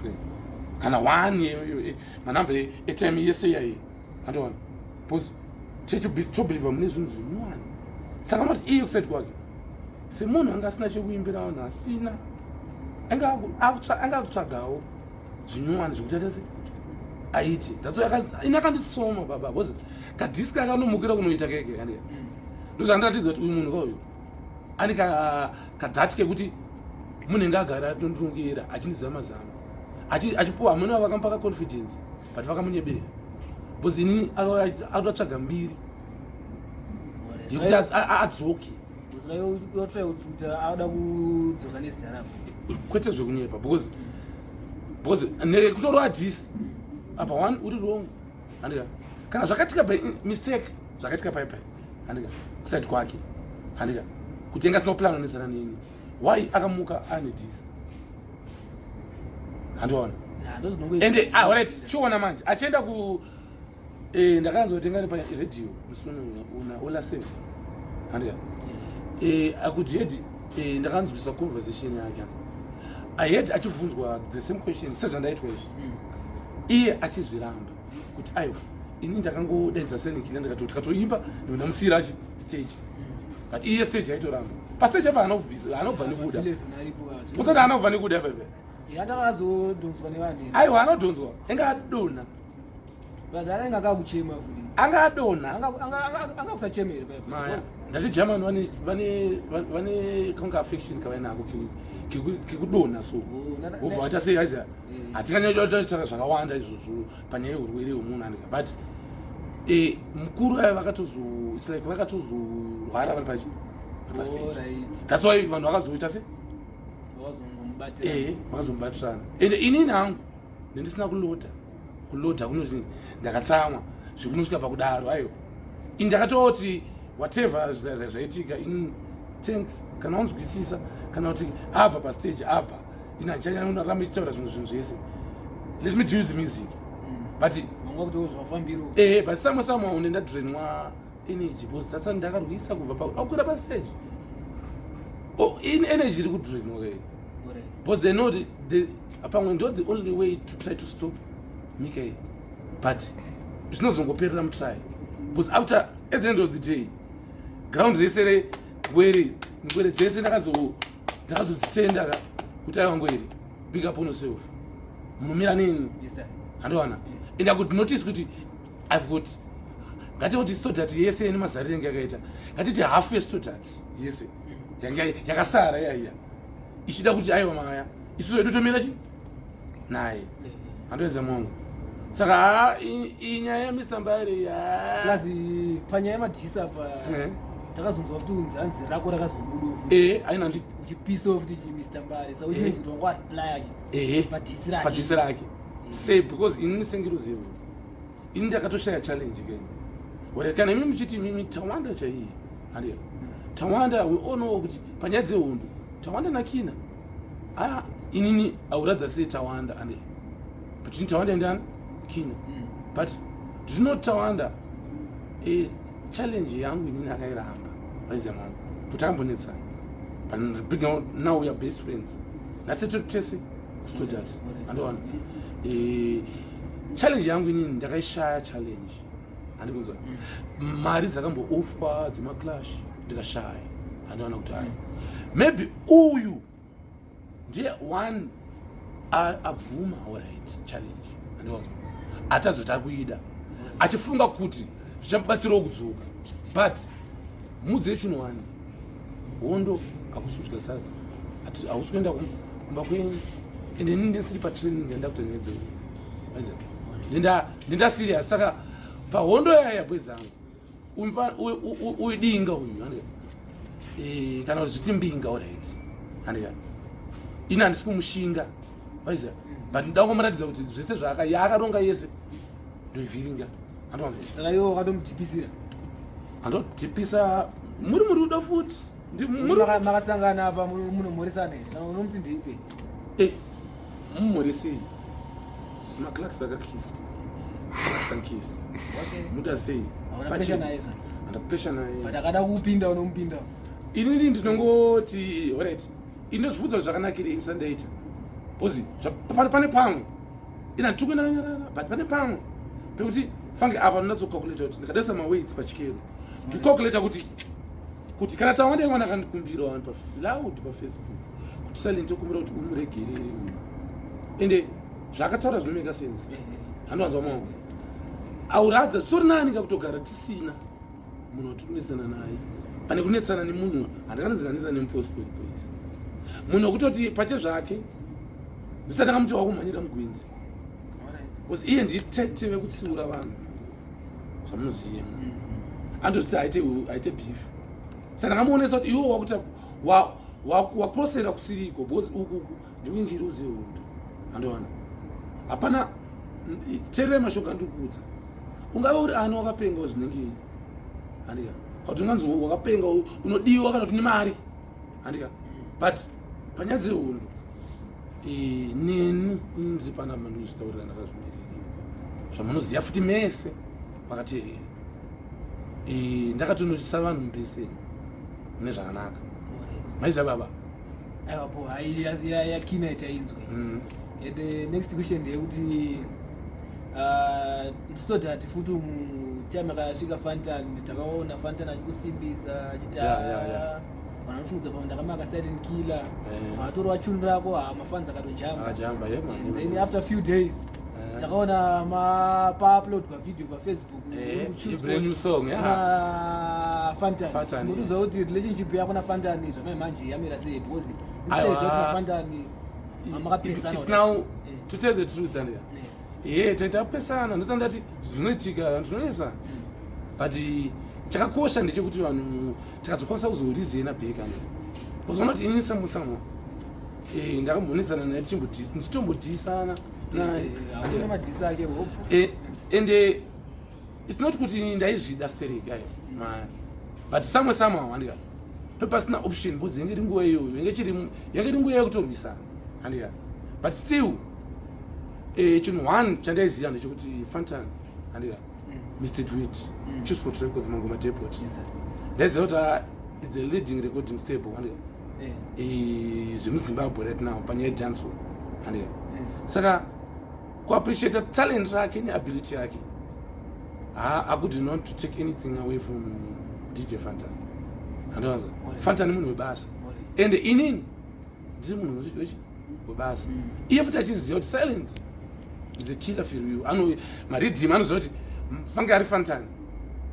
girlfriend kana one manamba etime yese yayi andona because to believe mune zvinhu zvinyuwani saka not iyo kusati kwake semunhu anga asina chekuimbira vanhu asina anga kutsvagawo zvinyuwani zvekuti atase aiti ine akanditsoma baba because kadhiski akanomukira kunoita keke andika ndozvandatidza kuti uyu munhu kauyu ane kadhati kekuti munenge agara atondongera achindizama-zama achipuwa hamwene avo vakamupaka confidence but vakamunyebera because ini akutotsvaga mbiri yekuti adzoke kwete zvekunyepa because kutorwa adhisi apa one uri wrong andika kana zvakatika by mistake zvakatika paipai andika kusati kwake andika kuti enga sina kuplana nezana neni why akamuka ane dhisi handiona ende alright chiona manje achienda ku ndakanzwa kuti ngani pa radio musuno una ola 7 andika akujedi ndakanzwisa conversation yake I had achibvunzwa the same question sezvandaitwa izvi iye achizviramba kuti aiwa ini ndakangodaidza senikile ndikatoti katoimba ndamusira achi stage but iye stage aitoramba pastage apa anobva nekuda usati anobva nekuda pepe yakazodhonzwa nevanhu aiwa anodhonzwa enga adona bazana enga akakuchema futi anga adona anga kusachemera pepe maya ndati German vane kanga affection kavainako kekudona so ubva vata sei aiza hatinganyatsvaka zvakawanda izvozvo panyaya yeurwere hwemunhu andika but mukuru aya vakatozorwara vari pastage that's why vanhu vakazoita se vakazomubatirana ende inini hangu ndendisina kulodha kunoti ndakatsamwa zvekunosvika pakudaro aiwa ini ndakatoti whatever zvaitika ini thanks kana wanzwisisa kana kuti apa pastage apa inachanyaramba ichitaura zvinhu zvese let me do the music but but samwe unenda drainwa energy because that's ndakarwisa kubva pakukwira pastage in energy iri kudrainwa kai because they know pamwe ndo the only way to try to stop Mickey but zvinozongoperera mutry because after at the end of the day ground rese ngwere dzese ndakazodzitenda kuti aiwa ngwere big up on yourself munomira neni handowana enda kuti notice kuti I've got ngatikuti stodat yese nemazarire enge yakaita ngatiti half yestodat yese yakasara yaiya ichida kuti aiwa maya isusu edu tomira chi naye handoedza mongo saka inyaya yamisambare yazi panyaya yemadhisi apa takazonzwa kuti unzanzi rako rakazobuda aina ndi uchipiece off kuti Mr. Mbare so uchizwa ngwa apply padhisi rake say because ini sengiruzivo ini ndakatoshaya challenge again warekana mimi muchiti mimi tawanda chaiyi handiya tawanda we all know kuti panyaya dzehondo tawanda nakina inini auradza sei tawanda handiya but ini tawanda ndani kina but do not tawanda challenge yangu inini akairamba waiza mama kuti ambonetsana but big now we are best friends nasetotese kustodat andowana challenge yangu inini ndakaishaya challenge andikunzwa mari dzakamboofwa dzemaclash ndikashaya andowana kuti hayi maybe uyu ndiye one abvuma alright challenge andiwanzwa atadzota kuida achifunga kuti zvichamubatsirawo kudzoka but mudzi yechinowani hondo akusudya sadza ati hausi kuenda kumba kwenyu ende ini ndisiri patraining ndenda kuti ndinedze ndenda serious saka pahondo yaya bwezangu uidinga uyu kana kuti zviti mbinga alright andika ini handisi kumushinga waiza but ndida kungomuratidza kuti zvese yaakaronga yese ndoivhiringa saka iwo wakatomudhipisira andodhipisa muri udo futi makasangana apa munomhoresana here kana unomuti ndeipe mumhoresei maclax akakiswa sankisi muta sei andapresha naye but akada kupinda inini ndinongoti alright inozvibvunza zvakanakire isandaita Bozi, pane pamwe. Ina tukwena nyarara, but pane pamwe. Pekuti fange apa ndinatsokalculate kuti ndikadesa maweights pachikero. To calculate kuti kana tawanda mwana kandikumbira wani pa loud pa Facebook. Kuti silent okumbira kuti umuregerere. Ende zvakataura zvinomeka sense. Hanowanzwa maoko. Auradza tsori nani kakutogara tisina munhu watikunetsana naye. Pane kunetsana nemunhu andakanzanisa nemupostori boys. Munhu wekutoti pache zvake ndisati akamuti wakumhanyira mugwenzi. Because iye nditete vekutsiura vanhu zvamunoziva andozviti aite beef. Saka ndakamuonesa kuti iwo wakuti wakrosera kusiriko because uku ndikuingira uzive hundu andowana hapana terere mashoko andikuudza ungava uri ana wakapenga zvinenge handika kuti unganzi wakapenga unodiwa kana kuti nemari handika but panyaya dzehundu neni ndiri panapa ndikuzvitaurira ndakazvimirira zvamunoziva futi mese pakateerera ndakatonotisa vanhu mbese mune zvakanaka maiziva baba aiwapo yakina itainzwe and the next question ndeyekuti nditodhati futi time akasvika fantan takaona fantan achikusimbisa achita vanhu vanofungidzwa pamwe ndakamaka silent killer vatori vachundirako mafans akatojamba then after a few days takaona pauploadwa video pafacebook fantan tinotudza kuti relationship yako nafantan zvamai manje yamira sei because fantan now to tell the truth taita kupesana ndisandati zvinoitika ndinonesa but chakakosha ndechekuti vanhu tikazokwanisa kuzorizena bheka because unoti inini samusamo ndakambonesana naye tichitombodhisana and it's not kuti ndaizvida stereki ayo but somehow handika pepasina option because yange ringuva iyoyo yange ringuva yekutorwisana handika but still chinhu one chandaiziva ndechekuti fantan handika Mr. Tweet, choose for records Mangoma Depot. Let's out is the leading recording stable. Zimbabwe right now, Panya Dancehall. Saka, ko appreciate talent rake and ability rake. I could not to take anything away from DJ Fantan. And Fantan Moon with bass. And the inin, Zimun with bass. If that is your silent, is a killer for you. I know Magribhi man zoti. Fange ari fantan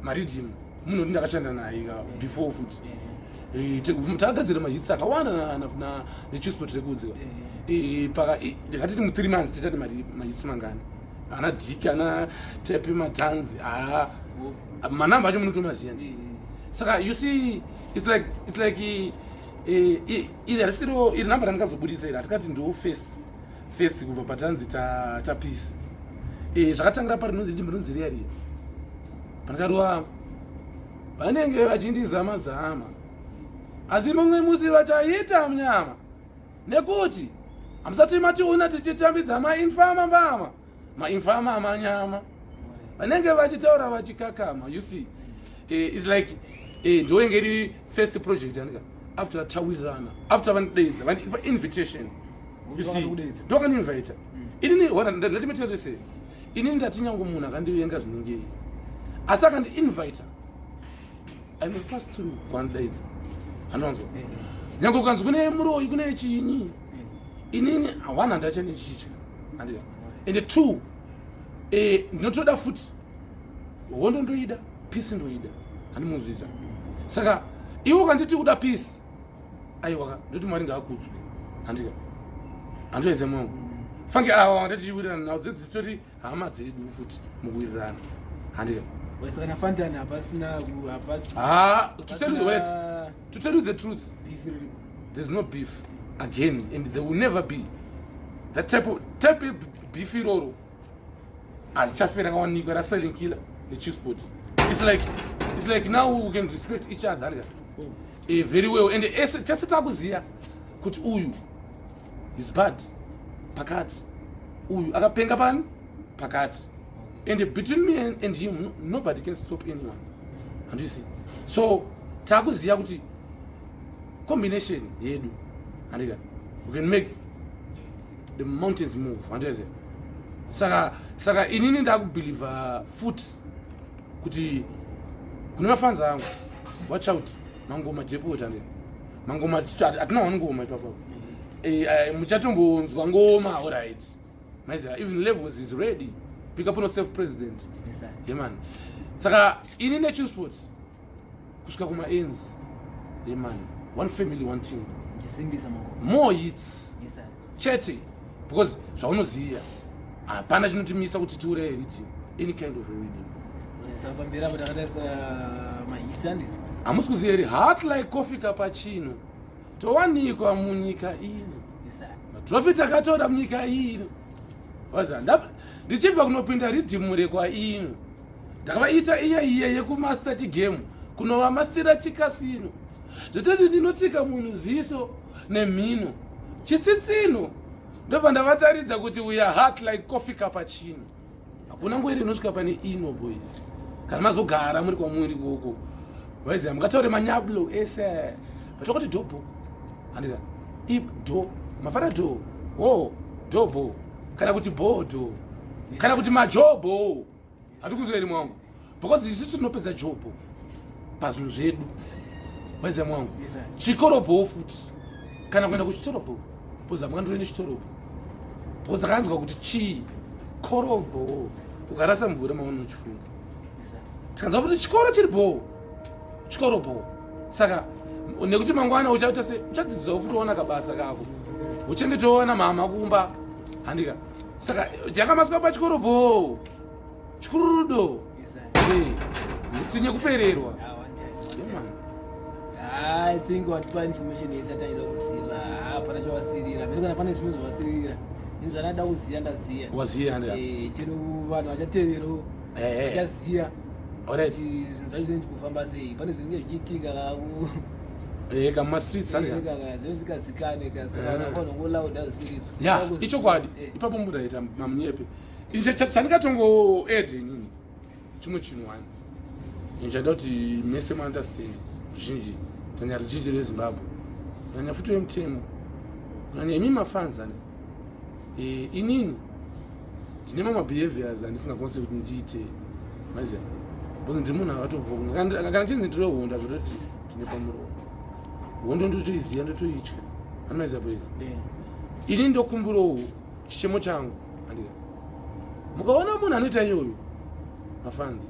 Magribhi munhu ndakashanda naye before futi takagadzira mahits akawanda na nechusport records paka ndikati mu 3 months titati mahits mangani ana diki ana tape matanzi manamba acho munotomaziya ndi saka you see it's like iri risiro iri namba randikazobudisa iri atikati ndo first kubva patanzi ta peace zvakatangira pari rinonzi riya panakariwa vanenge vachindizama asi mumwe musi vachaita munyama nekuti hamusati mationa tichitambidza mainfama amanyama vanenge vachitaura vachikakama you see it's like ndoenge iri first project yanika after tawirirana after vanidedza vanipa invitation you see ndokaninvita let me tell you say inini ndati nyangu munhu akandivenga zvinenge asi akandi-invita I will pass through kwandaidza hanonzwa nyange ukanzi kune muroyi kune chinyi inini one handachanichitya handika and two ndinotoda futi hondo ndoida peace ndoida handimunzwisa saka iwe ukanditi uda peace aiwaka ndoti mwari ngaakudzwe handika handoize mwangu fange ava vandatichiwirirana nawo dzedzitoti hama dzedu futi mukuwirirana handika kana fantan hapasina to tell you the truth there's no beef again and there will never be that type of beef iroro harichafera kawanikwa raselling killer nechisport it's like now we can respect each other very well and tese takuziya kuti uyu is bad pakati uyu akapenga pani pakati and between me and him nobody can stop anyone and you see so takuziya kuti combination yedu andika we can make the mountains move andeze saka inini ndakubelieve futhi kuti kune mafanza angu watch out mangoma depota ndi mangoma atina ngoma ipapo muchatombonzwa ngoma alright maiza even levels is ready pick up on self president yeah man saka ini nature sports kusvika kuma ends yeah man one family one team ndisimbisa mangoma more hits chete because zvaunoziya hapana chinotimisa kuti tiure hit any kind of a rhythm sapambira patakataisa mahits andisi hamusi kuziya iri heart like coffee cappuccino towanikwa munyika ino matrofi takatora munyika ino waza ndichibva kunopinda ridhimu rekwa ino ndakavaita iye yekumaster chigame kunova mastera chikasino zvototi ndinotsika munhu ziso nemhino chitsitsino ndobva ndavataridza kuti we are heart like coffee cappuccino hakuna ngweri inosvika pane ino boys kana mazogara muri kwamuri koko waiziva mukataure manyablo ese patokoti dhobo andika do mafara do dhobo kana kuti bhodho kana kuti majobo hatikuzveri mwangu because isusu tinopedza jobho pazvinhu zvedu waiziva mwangu chikorobho futi kana kuenda kuchitorobho poza mukandorene chitorobho poza kanzwa kuti chikorobho ukarasa mvura maona uchifunga tikanzwa kuti chikoro chiri bho chikorobho saka nekuti mangwana uchaita se uchadzidzawo futi waona kabasa kako uchengetoona mama kumba handika saka jakamaswa pachikorobho chikururudo mutsinye kupererwa I think watipa information yesataida kuziva hapana chawasirira mene kana pane zvimwe zvawasirira nezvanada kuziya ndaziya waziya chero vanhu vachatevero vachaziya alright zvinhu zvacho zvinenge kufamba sei pane zvinenge zvichiitika kamastreets zvisikazikane kasavanongolauda zisiriso ya ichokwadi ipapo mudaita mamunyepe chandikatongoedhe inini chimwe chinhu wani inchada kuti mese muunderstand zvizhinji kunyanya ruzhinji rwezimbabwe kunyanya futi wemutemo kunyanya imi mafanza inini ndine mamabehaviors andisingakwanisi kuti ndiite maiziva because ndi munhu akatobva kana chinzi ndiro honda zvototi ndine pamuromo hondo ndotoiziva ndotoitya anmaiziva boys ini ndokumburawo chichemo changu andika mukaona munhu anoita iyoyo mafanzi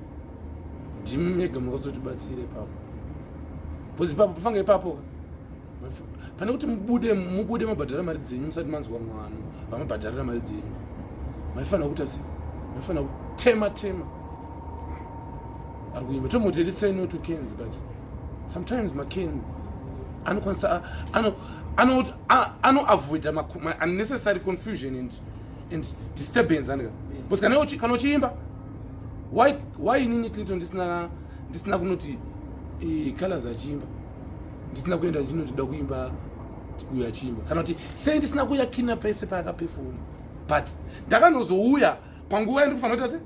ndimi mega mukazotibatsire ipapo because ipapo pafanga ipapo pane kuti mubude mabhadhara mari dzenyu musati manzwa mwano vamabhadharira mari dzenyu maifanira kuita sei maifanira kutema ari kuimba tomoti let's say no to Kens but sometimes maken anokwanisa anoavoida unnecessary confusion and disturbance andika because kana uchiimba why inini Clinton ndisina kunoti colors achiimba ndisina kuenda ndinotoda kuimba uya achiimba kana kuti sei ndisina kuya kina pese paakapefuma but ndakanozouya panguva yandikufana kuita se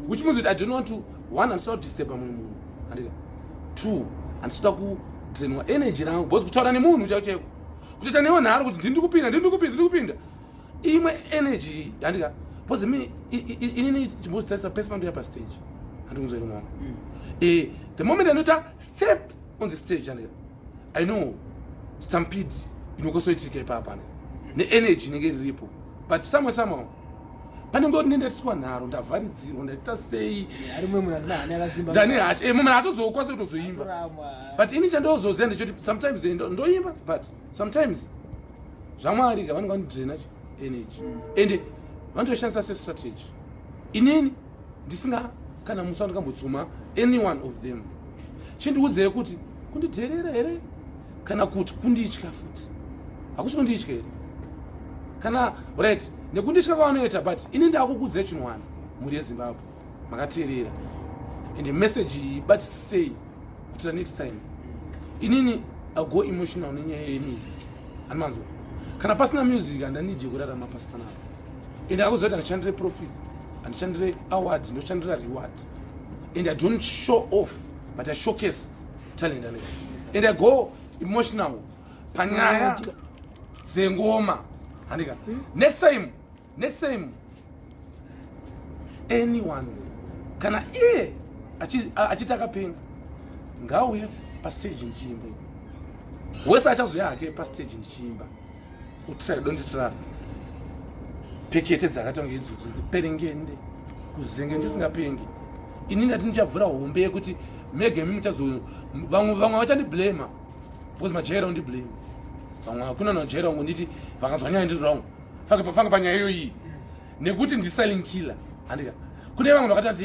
which means that I don't want to one handisida kudisturba mumwe munhu andika two handisida kudrainwa energy rangu because kutaura nemunhu chaiko kutoita newo nharo kuti ndindikupinda imwe energy handika because inini chimbozitaisa pese pandoya pastage handikuzvairi mwangu the moment anoita step on the stage andika I know stampede inokosoitika ipapa neenergy inenge riripo but somehow panenge kuti ndendatiswa nharo ndavharidzirwa ndaita sei ndani hacho mumwe hatozokwanisa kutozoimba but ini chandozoziva ndechoti sometimes ndoimba but sometimes zvamwari ka vanenge vandidraina energy and vanotoshandisa sestrategy inini ndisinga kana musi wandikambotsuma any one of them chindiudzei kuti kundidherera here kana kuti kunditya futi hakusi kunditya here kana right nekunditya kwavanoita but ini ndakukudzai chinhu wani muri yezimbabwe makateerera and message but say kuti next time inini ago emotional nenyaya yenizi anomanzwa kana pasina music handanidye kurarama pasi panapo and akuzoita ndichandire profit handichandire award ndochandira reward and I don't show off but I showcase talent and I go emotional panyaya dzengoma handika next time anyone kana iye achita akapenga ngauye pastage ndichimba wese achazoya hake pastage ndichimba utira donditira pekete dzakatonge idzudzu dziperengende kuzenge ndisingapengi ini ndati ndichavhura hombe yekuti mege mimi vamwe vachaniblema because majaira undiblame vamwe hakuna najaira wangu nditi vakazwa nyaya ndiri wrong fange panyaya iyo iyi nekuti ndisilent killer handika kune vamwe vakati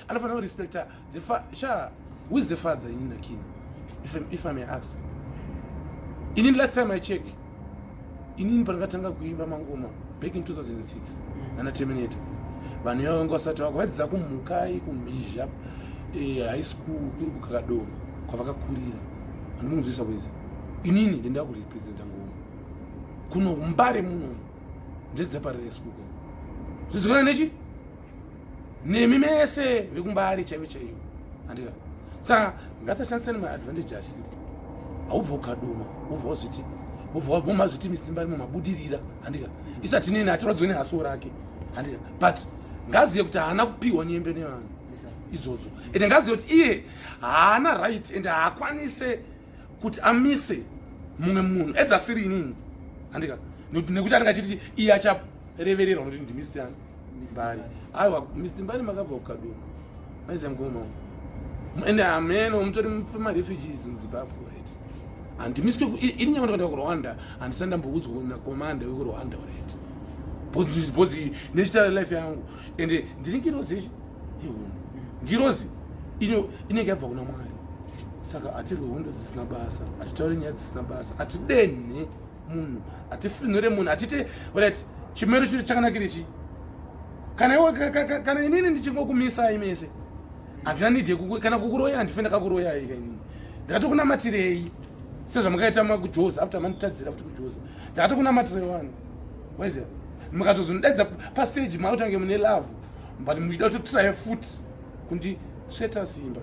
anofanira kurespecta who is the father in Nakina if I may ask inini last time I check inini pandakatanga kuimba mangoma back in 2006 nana Terminator vanhu ivavo vanga vasati vakavadzidza kumukai kumhizha high school kuri kukakadoma kwavakakurira vanomunzwisa kwezi inini ndenda kurepresenta ngoma kuno Mbare muno ndedzeparere school zvizikanwa nechi nemi mese vekumbari chaivo chaivo handika saka ngasashandisani maadvantages haubva ukadoma ubva momazviti misimbari mumabudirira handika isati neni atiradzwe nehaso rake handika but ngaziye kuti haana kupiwa nyembe nevanhu idzodzo ende ngaziye kuti iye haana right ende haakwanise kuti amise mumwe munhu edzasiri inini handika nekuti atingachiti iye acharevererwa kuti ndimisiani Mbare aiwa misimbari makabva kukadoma maiziya ngoma ende ameno mutori marefugees muZimbabwe right handimiswe ini nyangwe ndakaenda kuRwanda handisandamboudzwa nakomanda wekuRwanda right because nechita life yangu ende ndiri ngirozi ngirozi inenge yabva kuna Mwari saka hatirwe hondo dzisina basa hatitauri nyaya dzisina basa hatidenhe munhu hatifinhure munhu hatite right chimero chino chakanakire chi kana inini ndichingokumisai mese handina nidhe kana kukuroya handifenda kakuroyai kainini ndakatokunamatirei sezvamakaita makujoza after manditadzira futi kujoza ndakatokunamatire wani waiziya mukatozondaidza pastage mautange mune love but muchida kutotry futi kundisveta simba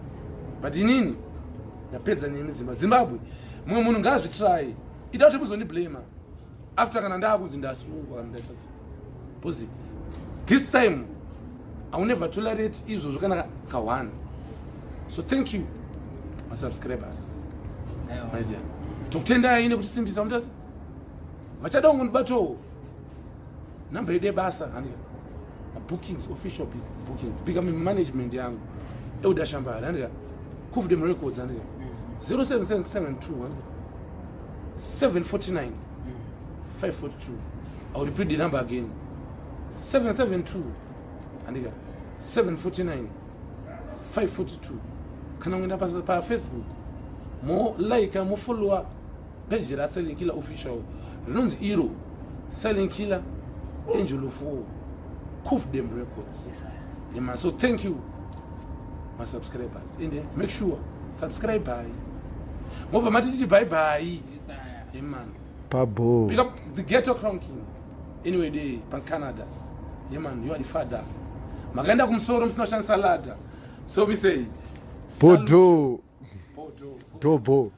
but inini ndapedza nemi Zimbabwe mumwe munhu ngaazvitry ida kuti muzondiblama after kana ndaakunzi ndasungwa kana ndaita sei because this time I will never tolerate izvozvo kana kawana. So thank you my subscribers. Maiziya tokutendai nekutisimbisa mutasa vachada kungondibato namba yedu yebasa handika bookings official bookings big management yangu euda shambari handika Kufenda records handika 07772 handika 749 542. I will repeat the number again 772 handika 749 542. Kana uenda pa Facebook mo like mo follow page ra Silent Killer official rinonzi iro Silent Killer Angel of War Kufenda records. Yes, yeah, so thank you my subscribers and make sure subscribe bye mova matiti bye bye. Yes, yeah, man Pabo pick up the ghetto crown king anyway day pan Canada. Yeah, man, you are the father maganda kumsoro msino shan salada so we say Podo Dobo